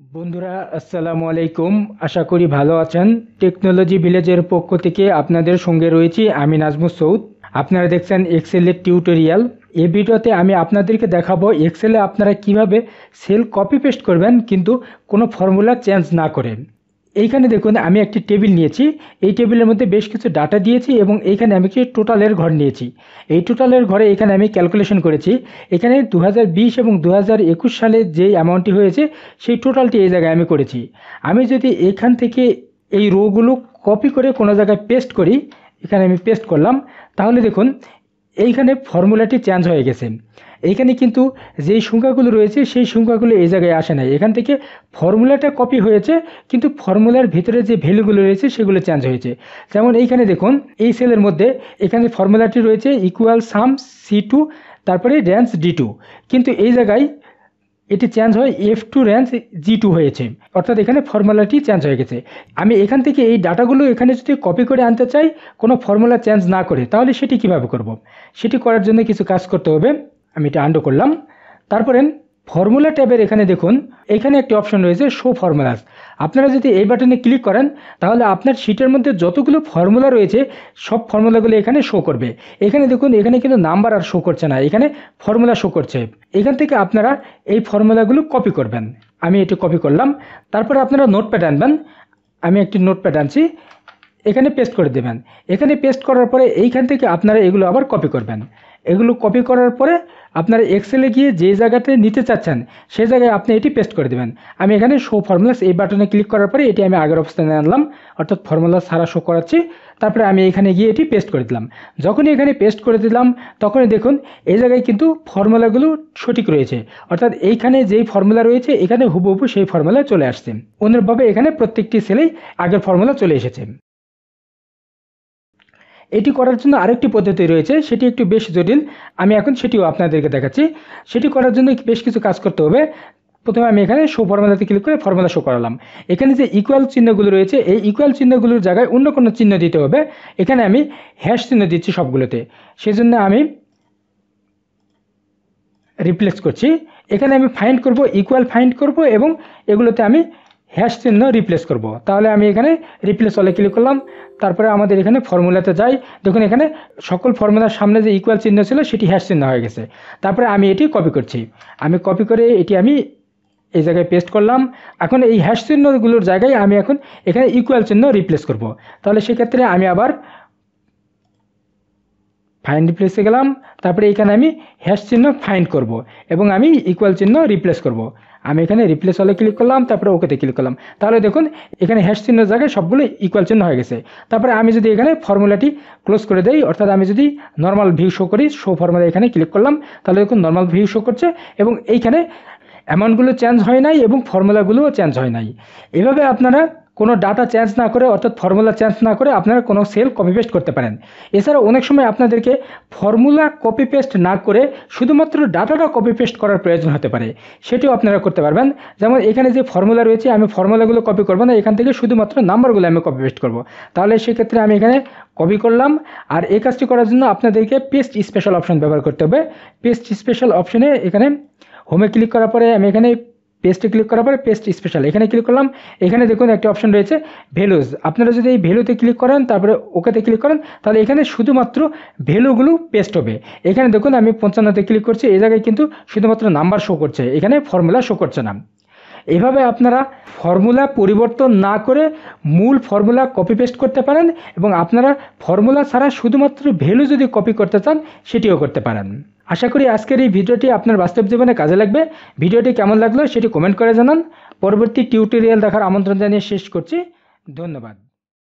বন্ধুরা আসসালামু আলাইকুম। আশা করি ভালো আছেন। টেকনোলজি ভিলেজের পক্ষ থেকে আপনাদের সঙ্গে রয়েছি আমি নাজমুস সৌদ। আপনারা দেখছেন এক্সেলের টিউটোরিয়াল। এই ভিডিওতে আমি আপনাদেরকে দেখাবো এক্সেলে আপনারা কিভাবে সেল কপি পেস্ট করবেন কিন্তু কোনো ফর্মুলা চেঞ্জ না করে। এইখানে দেখুন আমি একটি টেবিল নিয়েছি। এই টেবিলের মধ্যে বেশ কিছু ডাটা দিয়েছি এবং এইখানে আমি একটি টোটালের ঘর নিয়েছি। এই টোটালের ঘরে এখানে আমি ক্যালকুলেশন করেছি। এখানে 2020 এবং 2021 সালে যে অ্যামাউন্টটি হয়েছে সেই টোটালটি এই জায়গায় আমি করেছি। আমি যদি এখান থেকে এই রোগুলো কপি করে কোনো জায়গায় পেস্ট করি, এখানে আমি পেস্ট করলাম, তাহলে দেখুন এইখানে ফর্মুলাটি চেঞ্জ হয়ে গেছে। এইখানে কিন্তু যেই সংখ্যাগুলো রয়েছে সেই সংখ্যাগুলো এই জায়গায় আসে নাই। এখান থেকে ফর্মুলাটা কপি হয়েছে কিন্তু ফর্মুলার ভিতরে যে ভ্যালুগুলো রয়েছে সেগুলো চেঞ্জ হয়েছে। যেমন এইখানে দেখুন এই সেলের মধ্যে এখানে ফর্মুলাটি রয়েছে ইকুয়াল সাম C2 তারপরে রেঞ্জ D2, কিন্তু এই জায়গায় এটি চেঞ্জ হয় F2 রেঞ্জ G2 হয়েছে, অর্থাৎ এখানে ফর্মুলাটি চেঞ্জ হয়ে গেছে। আমি এখান থেকে এই ডাটাগুলো এখানে যদি কপি করে আনতে চাই কোনো ফর্মুলা চেঞ্জ না করে, তাহলে সেটি কিভাবে করব? সেটি করার জন্য কিছু কাজ করতে হবে। আমি এটা আন্ডু করলাম। তারপরে ফর্মুলা ট্যাবের এখানে দেখুন এখানে একটি অপশন রয়েছে শো ফর্মুলাস। আপনারা যদি এই বাটনে ক্লিক করেন তাহলে আপনার শিটের মধ্যে যতগুলো ফর্মুলা রয়েছে সব ফর্মুলাগুলো এখানে শো করবে। এখানে দেখুন এখানে কিন্তু নাম্বার আর শো করছে না, এখানে ফর্মুলা শো করছে। এখান থেকে আপনারা এই ফর্মুলাগুলো কপি করবেন। আমি এটি কপি করলাম। তারপরে আপনারা নোটপ্যাড আনবেন। আমি একটি নোটপ্যাড আনছি, এখানে পেস্ট করে দেবেন। এখানে পেস্ট করার পরে এইখান থেকে আপনারা এগুলো আবার কপি করবেন। এগুলো কপি করার পরে আপনারা এক্সেলে গিয়ে যে জায়গাতে নিতে চাচ্ছেন সেই জায়গায় আপনি এটি পেস্ট করে দেবেন। আমি এখানে শো ফর্মুলাস এই বাটনে ক্লিক করার পরে এটি আমি আগের অবস্থানে আনলাম, অর্থাৎ ফর্মুলা সারা শো করাচ্ছি। তারপরে আমি এখানে গিয়ে এটি পেস্ট করে দিলাম। যখনই এখানে পেস্ট করে দিলাম তখনই দেখুন এই জায়গায় কিন্তু ফর্মুলাগুলো সঠিক রয়েছে, অর্থাৎ এইখানে যেই ফর্মুলা রয়েছে এখানে হুবহু সেই ফর্মুলা চলে আসছে। অন্যভাবে এখানে প্রত্যেকটি সেলেই আগের ফর্মুলা চলে এসেছে। এটি করার জন্য আরেকটি পদ্ধতি রয়েছে, সেটি একটু বেশ জটিল। আমি এখন সেটিও আপনাদেরকে দেখাচ্ছি। সেটি করার জন্য বেশ কিছু কাজ করতে হবে। প্রথমে আমি এখানে শো ফর্মুলাতে ক্লিক করে ফর্মুলা শো করালাম। এখানে যে ইকুয়াল চিহ্নগুলো রয়েছে এই ইকুয়াল চিহ্নগুলোর জায়গায় অন্য কোনো চিহ্ন দিতে হবে। এখানে আমি হ্যাশ চিহ্ন দিচ্ছি সবগুলোতে, সেজন্য আমি রিপ্লেস করছি। এখানে আমি ফাইন্ড করব, ইকুয়াল ফাইন্ড করব এবং এগুলোতে আমি হ্যাশ চিহ্ন রিপ্লেস করব। তাহলে আমি এখানে রিপ্লেস অলে ক্লিক করলাম। তারপরে আমাদের এখানে ফর্মুলাতে যাই। দেখুন এখানে সকল ফর্মুলার সামনে যে ইকুয়াল চিহ্ন ছিল সেটি হ্যাশ চিহ্ন হয়ে গেছে। তারপরে আমি এটি কপি করছি। আমি কপি করে এটি আমি এই জায়গায় পেস্ট করলাম। এখন এই হ্যাশ চিহ্নগুলোর জায়গায় আমি এখন এখানে ইকুয়াল চিহ্ন রিপ্লেস করব। তাহলে সেক্ষেত্রে আমি আবার ফাইন্ড রিপ্লেসে গেলাম। তারপরে এখানে আমি হ্যাশ চিহ্ন ফাইন্ড করব এবং আমি ইকুয়াল চিহ্ন রিপ্লেস করব। আমি এখানে রিপ্লেস হলে ক্লিক করলাম, তারপরে ওকেতে ক্লিক করলাম। তাহলে দেখুন এখানে হ্যাশ চিহ্নের জায়গায় সবগুলো ইকুয়াল চিহ্ন হয়ে গেছে। তারপরে আমি যদি এখানে ফর্মুলাটি ক্লোজ করে দেই, অর্থাৎ আমি যদি নর্মাল ভিউ শো করি, শো ফর্মুলা এখানে ক্লিক করলাম, তাহলে দেখুন নর্মাল ভিউ শো করছে এবং এইখানে অ্যামাউন্টগুলো চেঞ্জ হয় নাই এবং ফর্মুলাগুলোও চেঞ্জ হয় নাই। এভাবে আপনারা কোনো ডাটা চেঞ্জ না করে, অর্থাৎ ফর্মুলা চেঞ্জ না করে আপনারা কোনো সেল কপি পেস্ট করতে পারেন। এছাড়া অনেক সময় আপনাদেরকে ফর্মুলা কপি পেস্ট না করে শুধুমাত্র ডাটাটা কপি পেস্ট করার প্রয়োজন হতে পারে, সেটিও আপনারা করতে পারবেন। যেমন এখানে যে ফর্মুলা রয়েছে আমি ফর্মুলাগুলো কপি করব না, এখান থেকে শুধুমাত্র নাম্বারগুলো আমি কপি পেস্ট করব। তাহলে সেক্ষেত্রে আমি এখানে কপি করলাম। আর এই কাজটি করার জন্য আপনাদেরকে পেস্ট স্পেশাল অপশন ব্যবহার করতে হবে। পেস্ট স্পেশাল অপশনে এখানে হোমে ক্লিক করার পরে আমি এখানে পেস্টে ক্লিক করার পরে পেস্ট স্পেশাল এখানে ক্লিক করলাম। এখানে দেখুন একটা অপশন রয়েছে ভ্যালুজ। আপনারা যদি এই ভ্যালুতে ক্লিক করেন তারপরে ওকেতে ক্লিক করেন তাহলে এখানে শুধুমাত্র ভ্যালুগুলো পেস্ট হবে। এখানে দেখুন আমি 55তে ক্লিক করছি, এই জায়গায় কিন্তু শুধুমাত্র নাম্বার শো করছে, এখানে ফর্মুলা শো করছে না। এভাবে আপনারা ফর্মুলা পরিবর্তন না করে মূল ফর্মুলা কপি পেস্ট করতে পারেন এবং আপনারা ফর্মুলা ছাড়া শুধুমাত্র ভ্যালু যদি কপি করতে চান সেটিও করতে পারেন। আশা করি আজকের এই ভিডিওটি আপনার বাস্তব জীবনে কাজে লাগবে। ভিডিওটি কেমন লাগলো সেটি কমেন্ট করে জানান। পরবর্তী টিউটোরিয়াল দেখার আমন্ত্রণ জানিয়ে শেষ করছি। ধন্যবাদ।